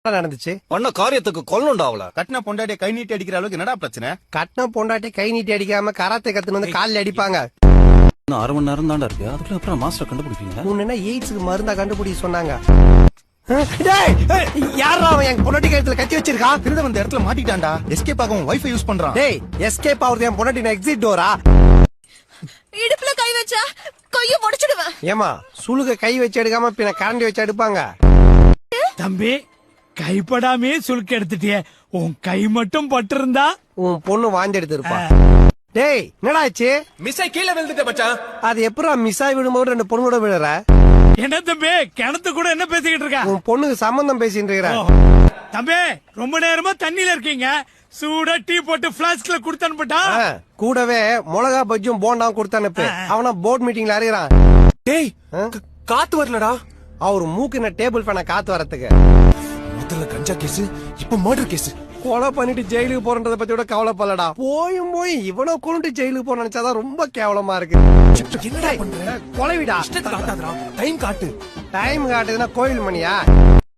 நடந்துச்சு? பண்ண காரியத்துக்கு கொல்லணும்டா அவள. கட்டின பொண்டாட்டிய கை நீட்டி அடிக்கிற அளவுக்கு என்னடா பிரச்சனை? கட்டின பொண்டாட்டி கை நீட்டி அடிக்காம கராத்தே கத்துன்னு வந்து காலில் அடிப்பாங்க. இன்னும் 1/2 மணி நேரம் தான்டா இருக்கு. அதுக்குள்ள அப்புறம் மாஸ்டர் கண்டுபிடிப்பீங்க. உன்ன எய்ட்ஸுக்கு மருந்தா கண்டுபிடிக்க சொன்னாங்க. யாரா அவன் என் பொண்டாட்டி கழுத்துல கத்தி வச்சிருக்கான்? திருட வந்த இடத்துல மாட்டிட்டான்டா. எஸ்கேப் ஆக வைஃபை யூஸ் பண்றான். டேய், எஸ்கேப் ஆகுறது என் பொண்டாட்டி எக்ஸிட் டோரா? இடுப்புல கை வச்சா கைய முடிச்சிடுவேன். ஏமா சுளுக கை வச்சு எடுக்காம பின்ன கரண்டி வச்சு எடுப்பாங்க. தம்பி, கைப்படாமே சுளுக்கு எடுத்துட்டிய. உன் கை மட்டும் பட்டிருந்தா உன் பொண்ணு வாந்தி எடுத்திருப்பா. டேய், என்னடா ஆச்சு? மிஸ் ஆயி கீழே விழுந்துட்ட மச்சான். அது எப்படா மிஸ் ஆகி விடும்போது 2 பொண்ணு கூட விழுற? என்ன தம்பி, கிணத்து கூட என்ன பேசிக்கிட்டு இருக்கா? உன் பொண்ணுக்கு சம்பந்தம் பேசிட்டு இருக்கிற. தம்பி, ரொம்ப நேரமா தண்ணியில இருக்கீங்க. சூடா டீ போட்டு பிளாஸ்க்ல குடுத்து அனுப்பிட்டா. கூடவே மிளகா பஜ்ஜும் போண்டாவும் கொடுத்து அனுப்பு. அவனா போர்ட் மீட்டிங்ல அறிகிறான். டேய், காத்து வரலடா. அவர் மூக்குன டேபிள் ஃபேனை காத்து வரத்துக்கு. முதல்ல கஞ்சா கேஸ், இப்ப மர்டர் கேஸ். கொலை பண்ணிட்டு ஜெயிலுக்கு போறத பத்தி கூட கவலைப்படலடா. போய் இவனை கொண்டு ஜெயிலுக்கு போற நினைச்சாதான் ரொம்ப கேவலமா இருக்கு. என்னடா பண்ற? கொலைவிடா. டைம் காட்டு. டைம் காட்டுதுன்னா கோயில் மணியா?